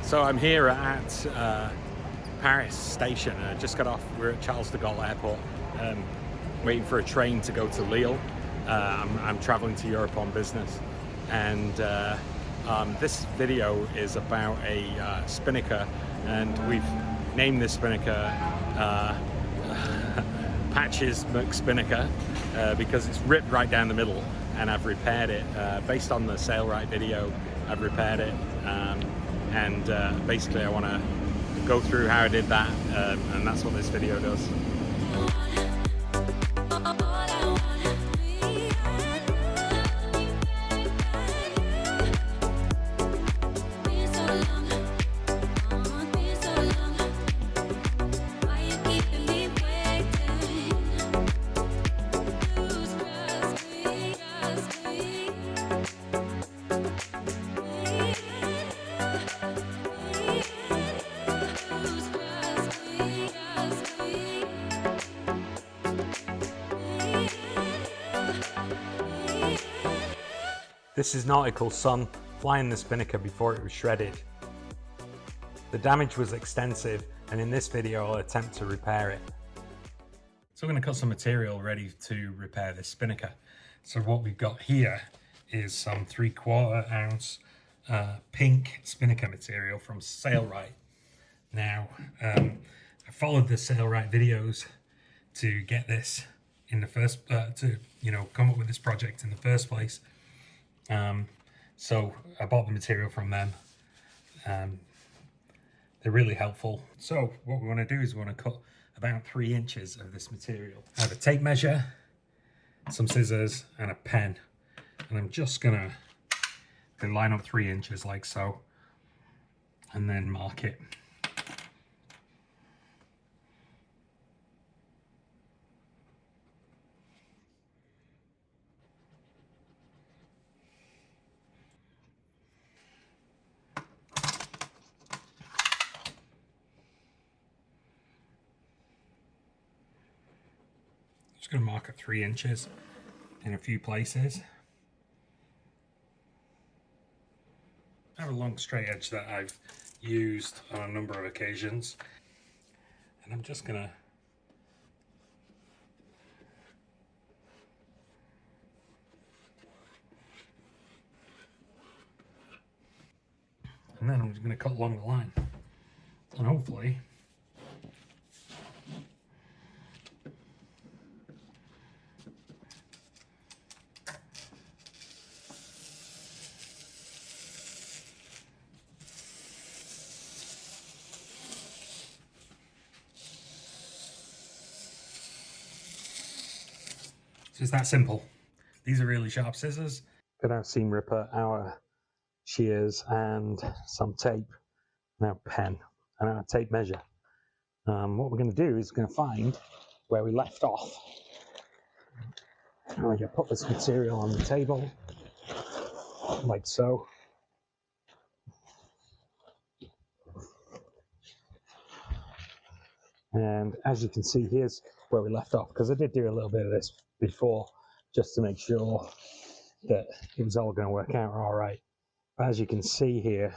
So I'm here at Paris station. I just got off. We're at Charles de Gaulle Airport, waiting for a train to go to Lille. I'm traveling to Europe on business, and this video is about a Spinnaker, and we've named this Spinnaker Patches McSpinnaker because it's ripped right down the middle, and I've repaired it based on the Sailrite video. I've repaired it, and basically I want to go through how I did that, and that's what this video does. This is Nautical Sun flying the Spinnaker before it was shredded. The damage was extensive, and in this video I'll attempt to repair it. So I'm going to cut some material ready to repair this Spinnaker. So what we've got here is some 3/4 ounce pink Spinnaker material from Sailrite. Now, I followed the Sailrite videos to get this in the first, come up with this project in the first place. So I bought the material from them. They're really helpful. So what we want to do is we want to cut about 3 inches of this material. I have a tape measure, some scissors, and a pen. And I'm just gonna line up 3 inches like so, and then mark it. Just going to mark at 3 inches in a few places. I have a long straight edge that I've used on a number of occasions, and I'm just going to and then I'm just going to cut along the line, and hopefully it's just that simple. These are really sharp scissors. Got our seam ripper, our shears, and some tape, and our pen, and our tape measure. What we're going to do is we're going to find where we left off. I'm going to put this material on the table, like so. And as you can see, here's where we left off, because I did do a little bit of this before just to make sure that it was all going to work out all right. But as you can see here,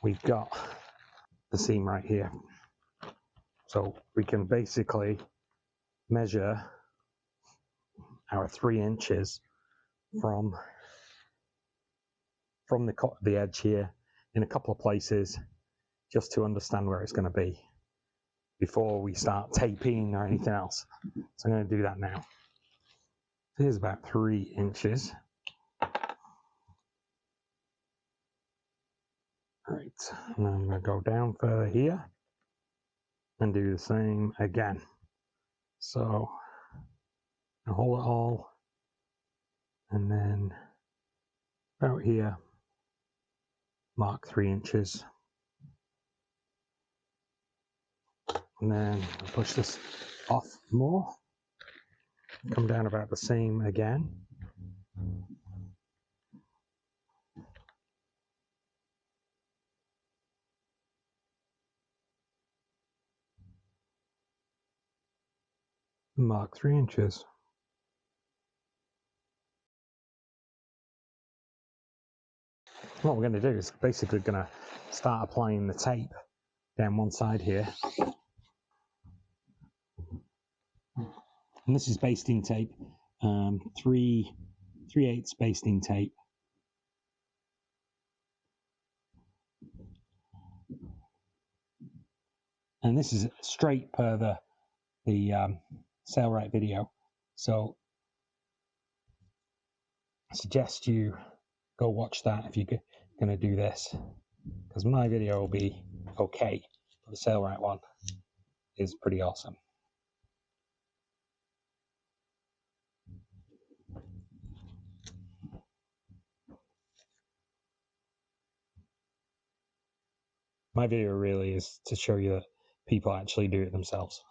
we've got the seam right here. So we can basically measure our 3 inches from the edge here in a couple of places, just to understand where it's going to be before we start taping or anything else. So I'm going to do that now. Here's about 3 inches. Right, and then I'm going to go down further here and do the same again. So I'll hold it all, and then about here, mark 3 inches. And then I'll push this off more, come down about the same again. Mark 3 inches. what we're going to do is basically going to start applying the tape down one side here. And this is basting tape, 3/8 basting tape. And this is straight per the Sailrite video. So I suggest you go watch that if you're going to do this, because my video will be okay, but the Sailrite one is pretty awesome. My video really is to show you that people actually do it themselves.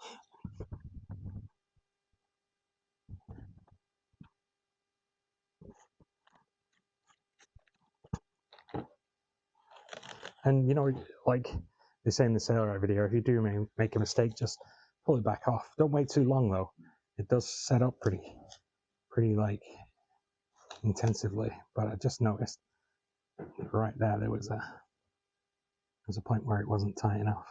And you know, like they say in the Sailrite video, if you do make a mistake, just pull it back off. Don't wait too long though. It does set up pretty like intensively. But I just noticed right there was a point where it wasn't tight enough.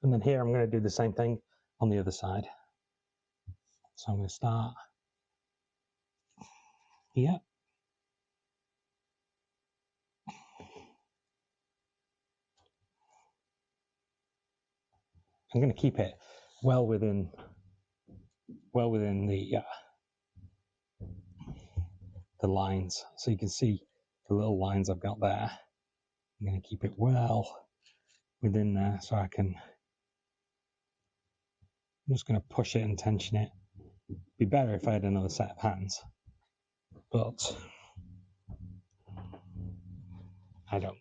And then here I'm going to do the same thing on the other side. So I'm going to start here. I'm going to keep it well within the lines, so you can see the little lines I've got there. I'm going to keep it well within there, so I'm just going to push it and tension it. It'd be better if I had another set of hands, but I don't.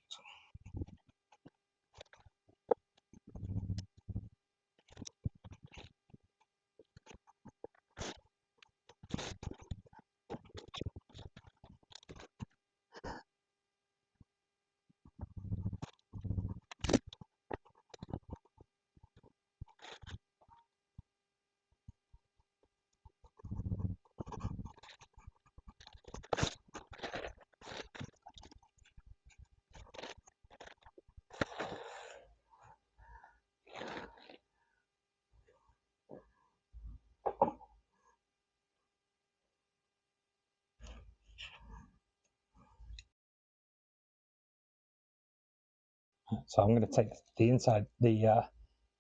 So I'm going to take the inside, the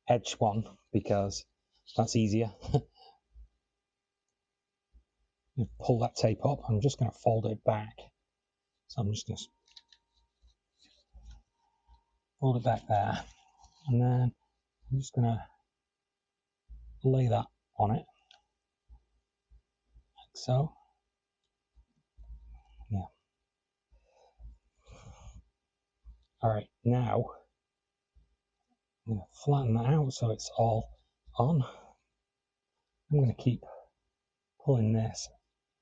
edge one, because that's easier. You pull that tape up. I'm just going to fold it back. So I'm just going to fold it back there, and then I'm just going to lay that on it, like so. Yeah. All right, now I'm going to flatten that out so it's all on. I'm going to keep pulling this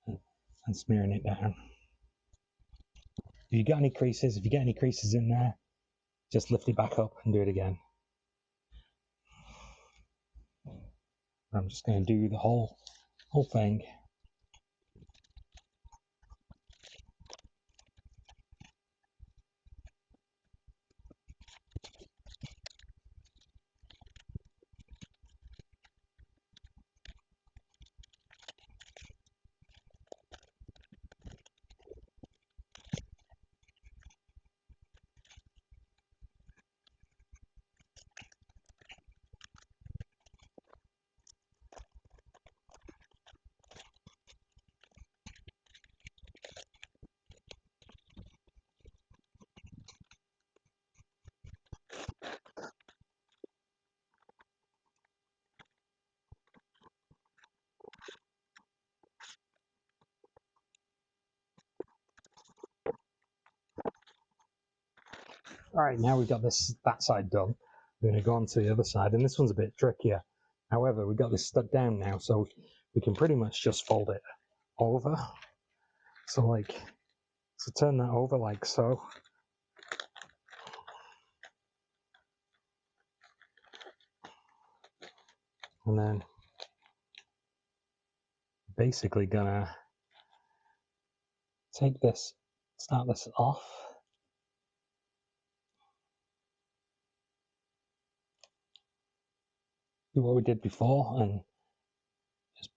and smearing it down. If you get any creases, in there, just lift it back up and do it again. I'm just going to do the whole thing. All right, now we've got that side done. We're going to go on to the other side, and this one's a bit trickier. However, we've got this stuck down now, so we can pretty much just fold it over. So like So turn that over like so. And then basically gonna take this, start this off. Do what we did before and just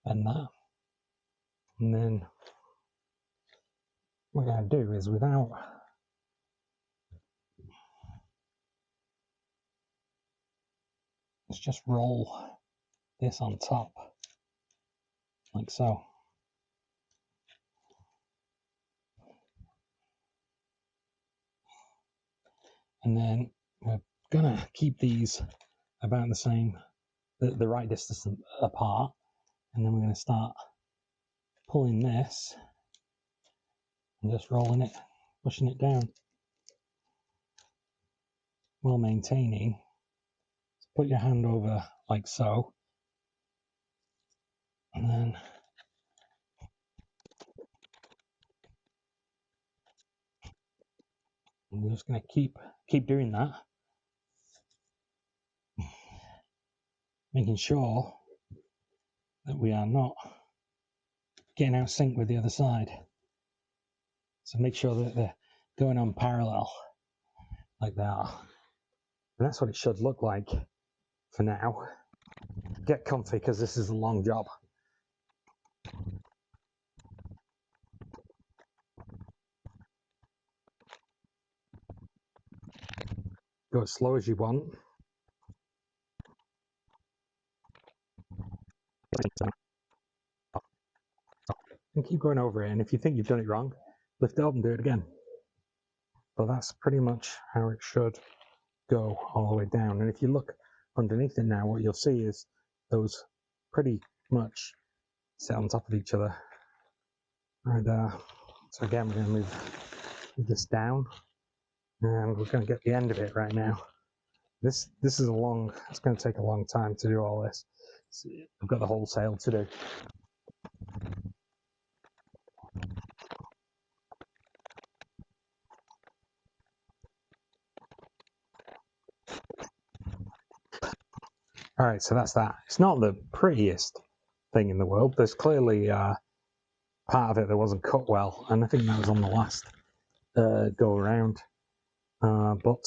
bend that. And then what we're gonna do is let's just roll this on top like so. And then we're gonna keep these about the same, the right distance apart. And then we're gonna start pulling this and just rolling it, pushing it down while maintaining. So put your hand over like so, and then we're just going to keep doing that, making sure that we are not getting out of sync with the other side. So make sure that they're going on parallel like that. And that's what it should look like for now. Get comfy because this is a long job. Go as slow as you want. And keep going over it. And if you think you've done it wrong, lift it up and do it again. But that's pretty much how it should go all the way down. And if you look underneath it now, what you'll see is those pretty much sit on top of each other. Right there. So again, we're going to move this down, and we're going to get the end of it right now. This is it's going to take a long time to do all this. So I've got the whole sail to do. All right, so that's that. It's not the prettiest thing in the world. There's clearly part of it that wasn't cut well, and I think that was on the last go around. But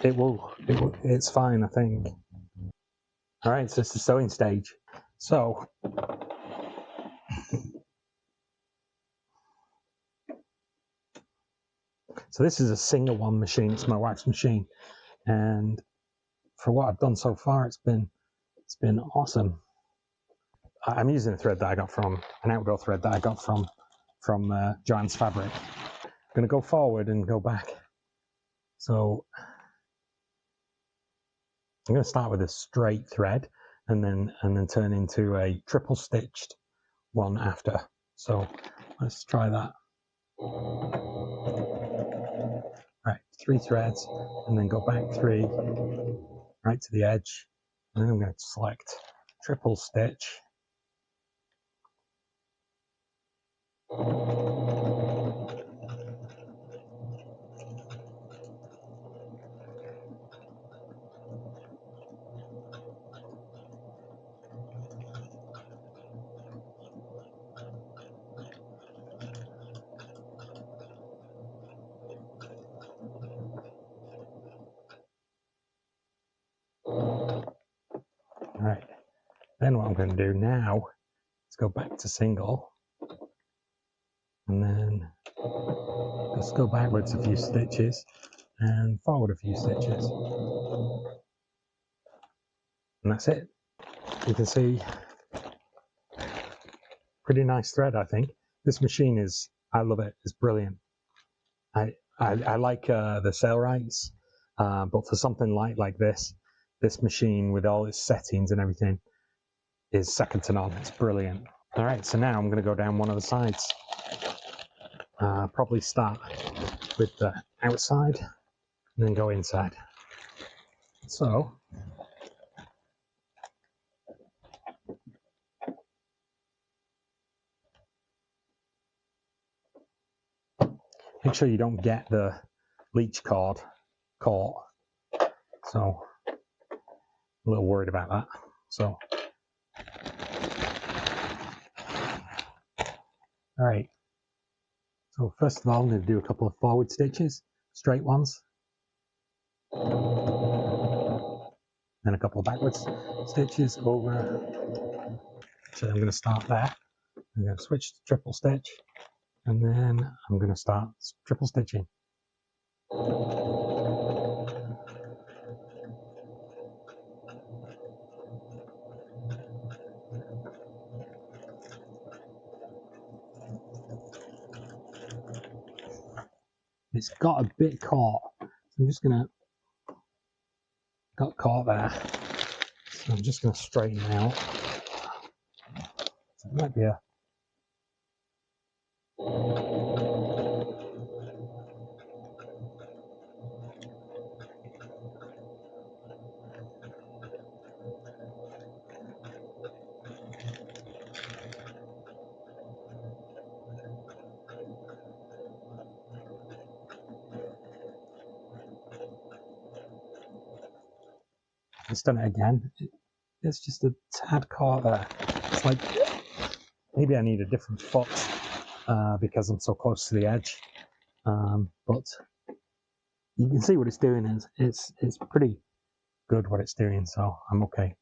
it's fine, I think. All right, so it's the sewing stage. So this is a single one machine. It's my wife's machine, and for what I've done so far, it's been awesome. I'm using a thread that I got from an outdoor thread that I got from Giant's Fabric. I'm going to go forward and go back. So I'm going to start with a straight thread and then turn into a triple stitched one after. So let's try that. Right, 3 threads, and then go back 3 right to the edge, and then I'm going to select triple stitch. Right, then what I'm going to do now is go back to single, and then just go backwards a few stitches and forward a few stitches, and that's it. You can see pretty nice thread, I think. This machine is, I love it, it's brilliant. I like the Sailrites, but for something like this machine with all its settings and everything is second to none. It's brilliant. All right, so now I'm going to go down one of the sides. Probably start with the outside and then go inside. So make sure you don't get the leech cord caught. So a little worried about that. So all right. So first of all, I'm going to do a couple of forward stitches, straight ones. Then a couple of backwards stitches over. So I'm going to start there. I'm going to switch to triple stitch, and then I'm going to start triple stitching. It's got a bit caught. So I'm just going to, got caught there. So I'm just going to straighten it out. So it might be a, just done it again. It's just a tad caught there. It's like, maybe I need a different foot because I'm so close to the edge. But you can see what it's doing is it's pretty good what it's doing, so I'm okay.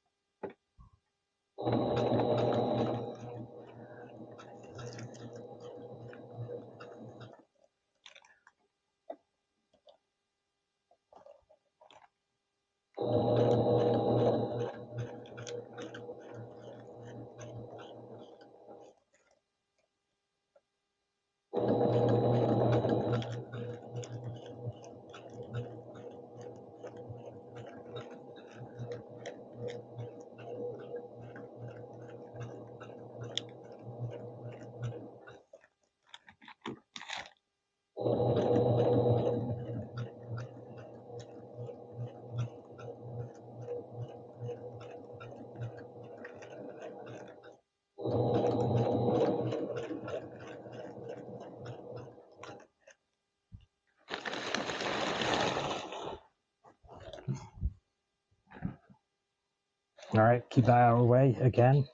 All right, keep that out of the way again.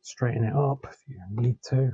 Straighten it up if you need to.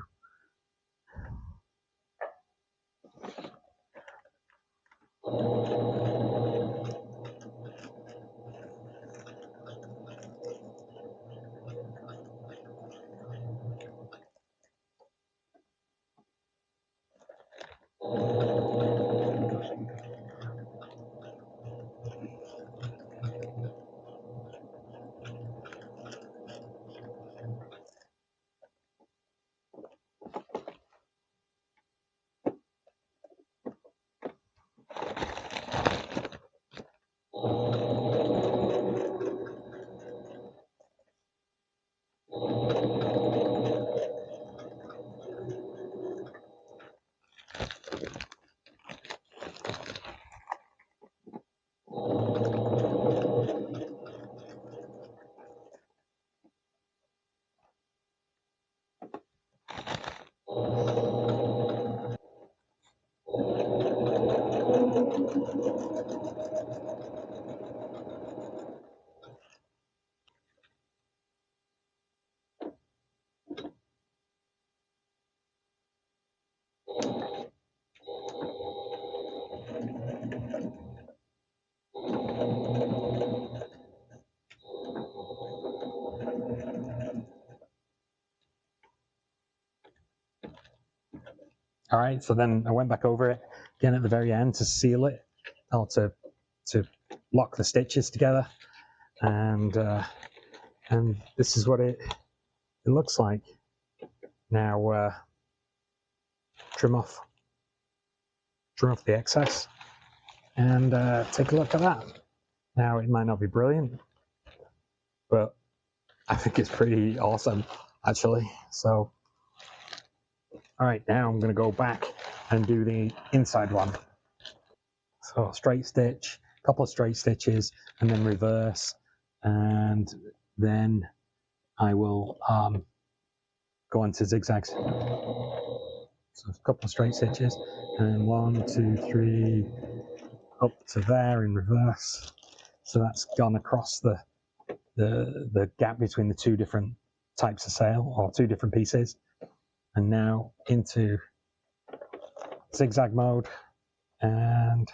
All right, so then I went back over it again at the very end to seal it, or to lock the stitches together, and this is what it looks like. Now trim off the excess and take a look at that. Now it might not be brilliant, but I think it's pretty awesome actually. So all right, now I'm going to go back and do the inside one. So straight stitch, a couple of straight stitches, and then reverse, and then I will go into zigzags. So a couple of straight stitches, and 1, 2, 3, up to there in reverse. So that's gone across the gap between the two different types of sail, or two different pieces. And now into zigzag mode, and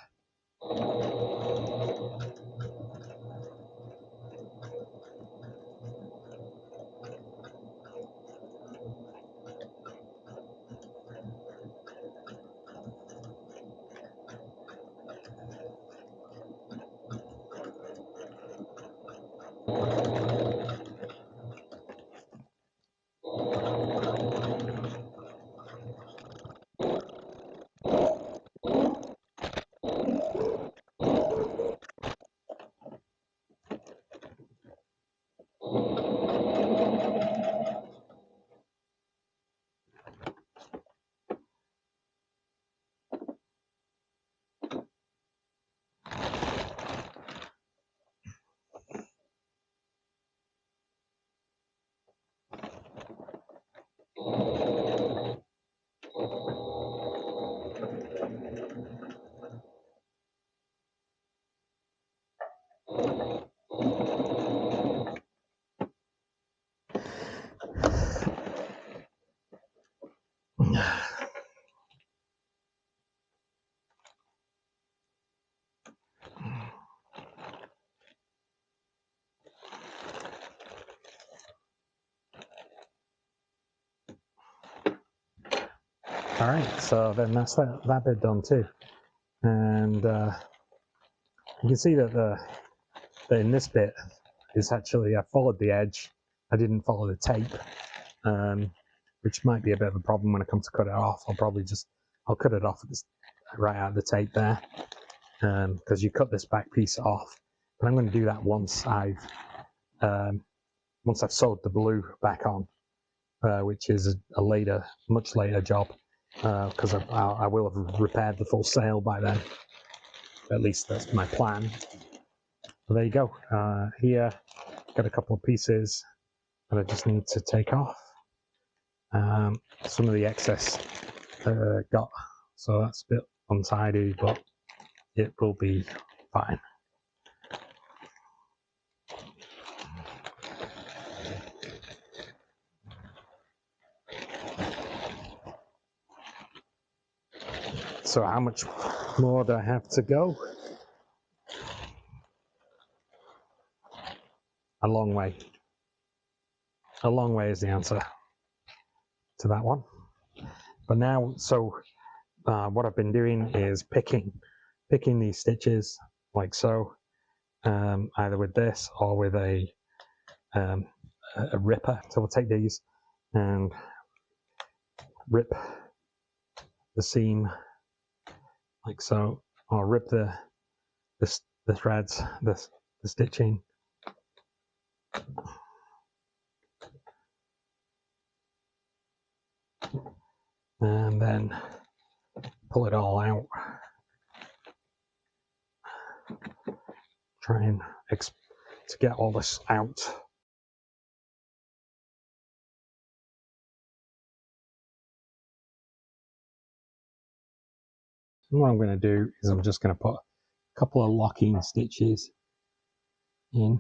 all right, so then that's that bit done too. And you can see that in this bit is actually, I followed the edge, I didn't follow the tape, which might be a bit of a problem when I come to cut it off. I'll cut it off right out of the tape there, because you cut this back piece off. But I'm going to do that once I've sewed the blue back on, which is a much later job, because I will have repaired the full sail by then. At least that's my plan. So there you go. Here, got a couple of pieces that I just need to take off. Some of the excess got, so that's a bit untidy, but it will be fine. So how much more do I have to go? A long way. A long way is the answer to that one. But now, so what I've been doing is picking these stitches like so, either with this or with a ripper. So we'll take these and rip the seam like so, or rip the threads, the stitching. And then pull it all out. Try and to get all this out. And what I'm going to do is I'm just going to put a couple of locking stitches in.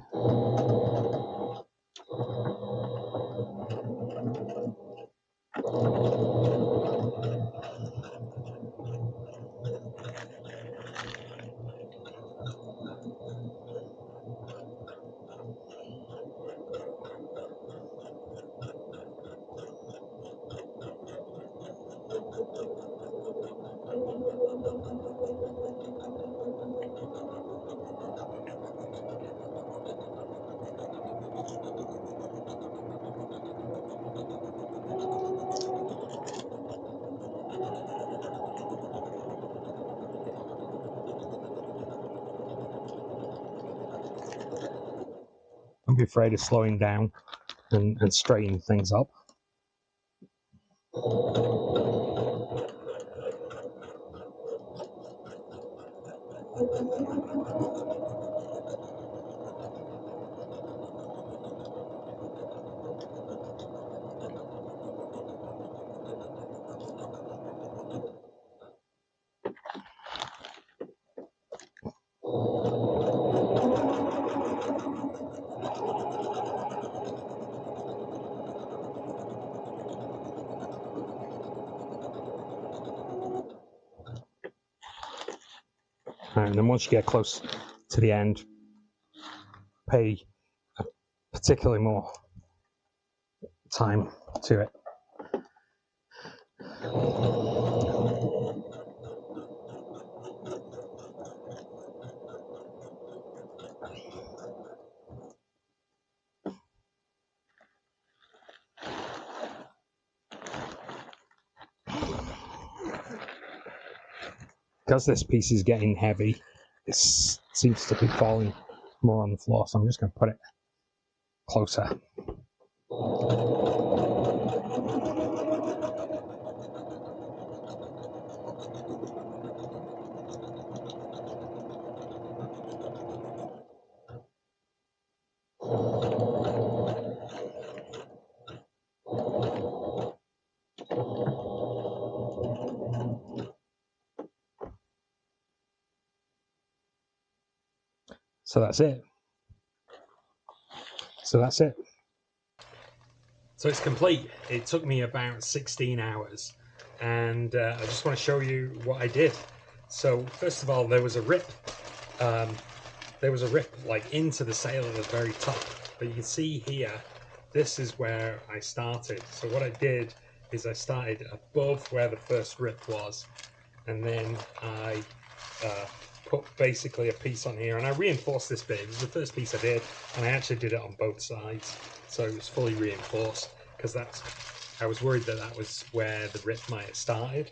Don't be afraid of slowing down and straightening things up. And then once you get close to the end, pay particularly more time to it. Because this piece is getting heavy, it seems to be falling more on the floor, so I'm just going to put it closer. So that's it. So it's complete. It took me about 16 hours, and I just want to show you what I did. So first of all, there was a rip. Like into the sail at the very top, but you can see here, this is where I started. So what I did is I started above where the first rip was, and then I put basically a piece on here, and I reinforced this bit. It was the first piece I did, and I actually did it on both sides, so it was fully reinforced, because I was worried that that was where the rip might have started.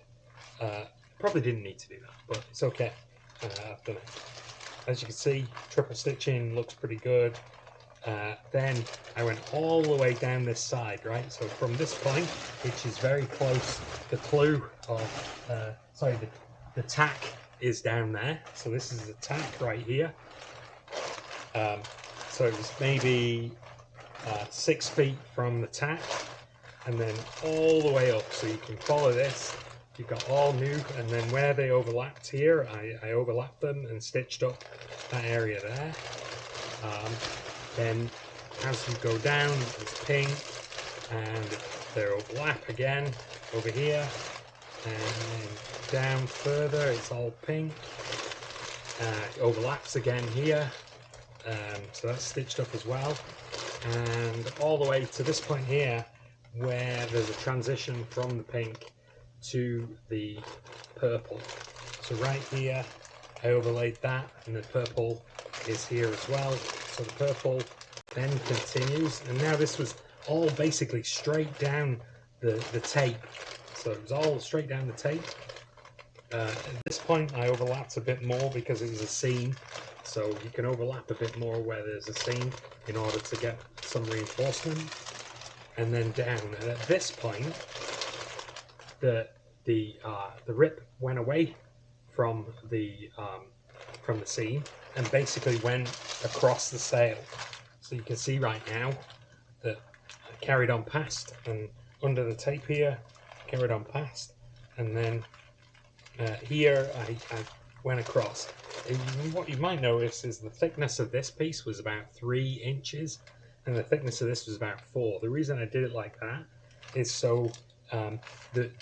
Probably didn't need to do that, but it's okay. I've done it. As you can see, triple stitching looks pretty good. Then I went all the way down this side, right? So from this point, which is very close, the clue of, the tack is down there. So this is the tack right here. So it was maybe 6 feet from the tack, and then all the way up. So you can follow this. You've got all new, and then where they overlapped here, I overlapped them and stitched up that area there. Then as you go down, it's pink, and they overlap again over here, and down further, it's all pink. It overlaps again here, so that's stitched up as well, and all the way to this point here, where there's a transition from the pink to the purple. So right here I overlaid that, and the purple is here as well. So the purple then continues, and now this was all basically straight down the tape. So it was all straight down the tape. At this point I overlapped a bit more because it was a seam, so you can overlap a bit more where there's a seam in order to get some reinforcement. And then down, and at this point the rip went away from the seam and basically went across the sail. So you can see right now that I carried on past, and under the tape here carried on past, and then here I went across. And what you might notice is the thickness of this piece was about 3 inches, and the thickness of this was about 4. The reason I did it like that is so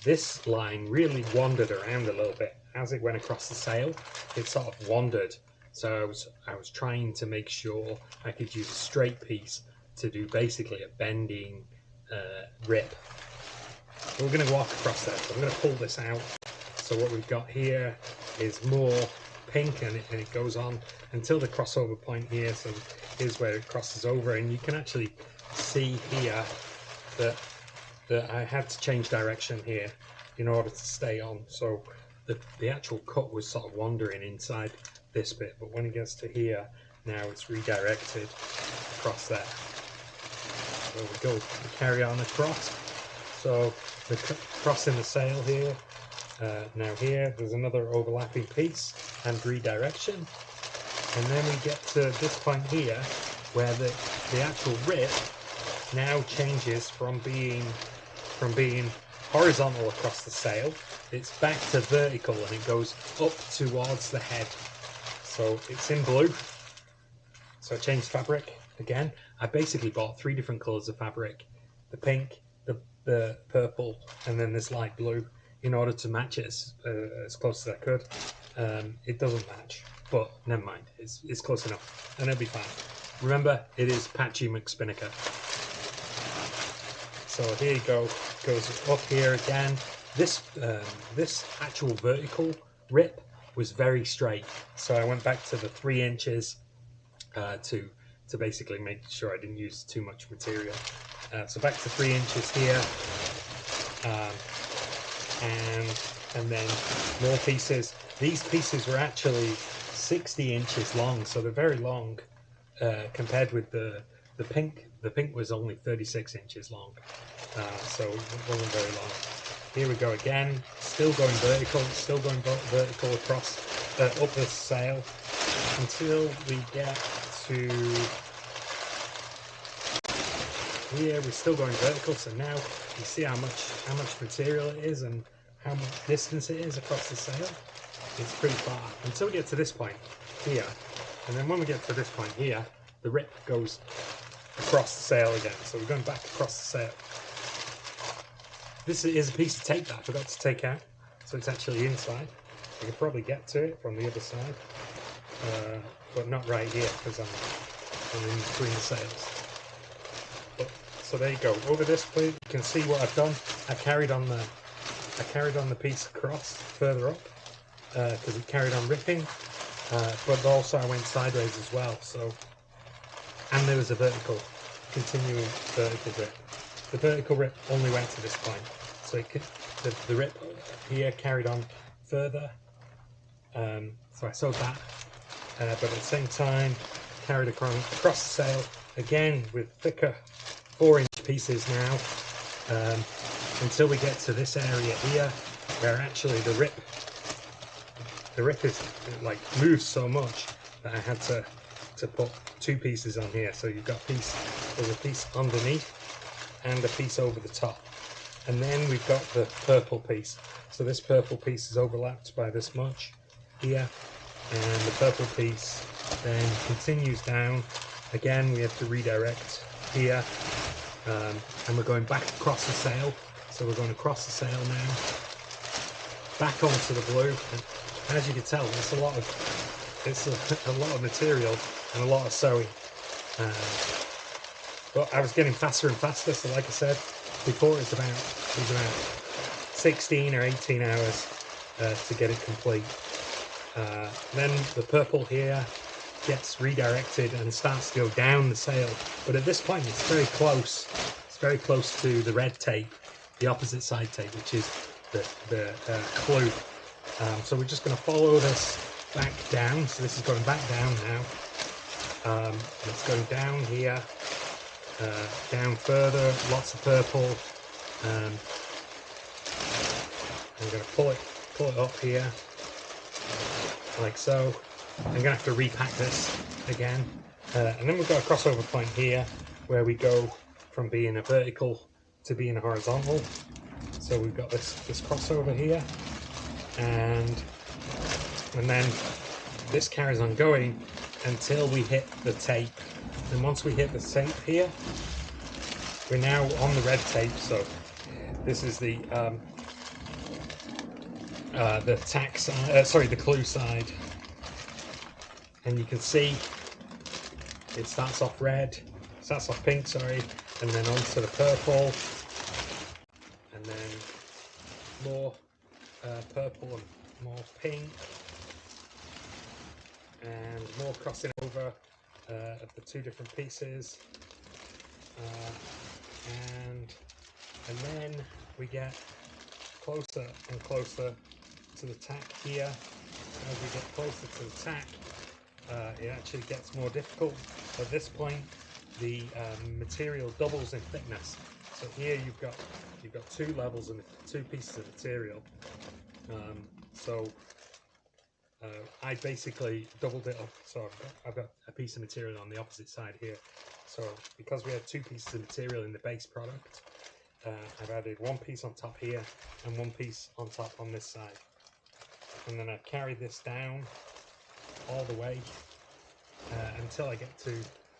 this line really wandered around a little bit as it went across the sail. It sort of wandered, so I was trying to make sure I could use a straight piece to do basically a bending rip. We're going to walk across that, so I'm going to pull this out. So what we've got here is more pink, and it goes on until the crossover point here. So here's where it crosses over, and you can actually see here that I had to change direction here in order to stay on. So the actual cut was sort of wandering inside this bit, but when it gets to here, now it's redirected across there. So we carry on across. So we're crossing the sail here. Now here, there's another overlapping piece and redirection. And then we get to this point here, where the actual rip now changes from being horizontal across the sail. It's back to vertical, and it goes up towards the head. So it's in blue. So I changed fabric again. I basically bought 3 different colours of fabric: the pink, the purple, and then this light blue, in order to match it as close as I could. It doesn't match, but never mind, it's close enough and it'll be fine. Remember, it is Patchy McSpinnaker. So here you go, goes up here again. This actual vertical rip was very straight, so I went back to the 3 inches to basically make sure I didn't use too much material. So back to 3 inches here, and then more pieces. These pieces were actually 60 inches long, so they're very long compared with the pink. The pink was only 36 inches long, so it wasn't very long. Here we go again, still going vertical across up the sail until we get to here. We're still going vertical, so now you see how much material it is and how much distance it is across the sail. It's pretty far until we get to this point here, and then when we get to this point here, the rip goes across the sail again. So we're going back across the sail. This is a piece of tape that I forgot to take out, so it's actually inside. I could probably get to it from the other side, but not right here because I'm in between the sails. But, so there you go. Over this point, you can see what I've done. I carried on the piece across further up because it carried on ripping, but also I went sideways as well. So, and there was a continuing vertical rip. The vertical rip only went to this point, so the rip here carried on further. So I sewed that, but at the same time carried across the sail again with thicker 4-inch pieces now, until we get to this area here, where actually the rip is like moves so much that I had to put 2 pieces on here. So you've got there's a piece underneath and a piece over the top, and then we've got the purple piece. So this purple piece is overlapped by this much here, and the purple piece then continues down. Again, we have to redirect here, and we're going back across the sail. So we're going across the sail now, back onto the blue. And as you can tell, it's a lot of material and a lot of sewing. But I was getting faster and faster. So like I said before, it was about 16 or 18 hours to get it complete. Then the purple here gets redirected and starts to go down the sail. But at this point, it's very close. It's very close to the red tape, the opposite side tape, which is the clue. So we're just going to follow this back down. So this is going back down now. It's going down here, down further, lots of purple. I'm going to pull it up here, like so. I'm going to have to repack this again. And then we've got a crossover point here, where we go from being a vertical to being a horizontal. So we've got this crossover here, and then this carries on going until we hit the tape. And once we hit the tape here, we're now on the red tape. So this is the tack side, sorry, the clue side. And you can see it starts off red, starts off pink, sorry, and then onto the purple, and then more purple and more pink, and more crossing over of the 2 different pieces, and then we get closer and closer to the tack here. As we get closer to the tack, it actually gets more difficult. At this point, the material doubles in thickness. So here you've got 2 levels and 2 pieces of material. I basically doubled it up. So I've got a piece of material on the opposite side here. So because we have 2 pieces of material in the base product, I've added 1 piece on top here and 1 piece on top on this side. And then I've carried this down all the way until I get to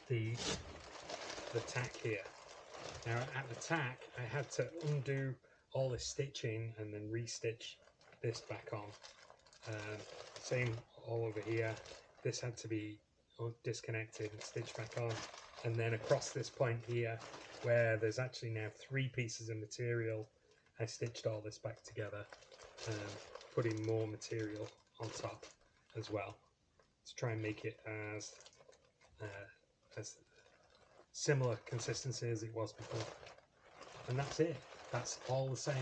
the tack here. Now at the tack, I had to undo all this stitching and then re-stitch this back on. Same all over here. This had to be disconnected and stitched back on. And then across this point here, where there's actually now 3 pieces of material, I stitched all this back together, putting more material on top as well to try and make it as similar consistency as it was before. And that's it. That's all the sail.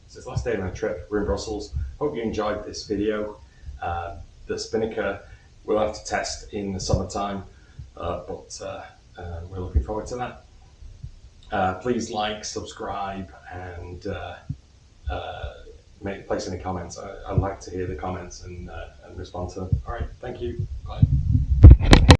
So it's the last day of my trip. We're in Brussels. Hope you enjoyed this video. The Spinnaker we'll have to test in the summertime, but we're looking forward to that. Please like, subscribe, and place any comments. I'd like to hear the comments and respond to them. All right, thank you.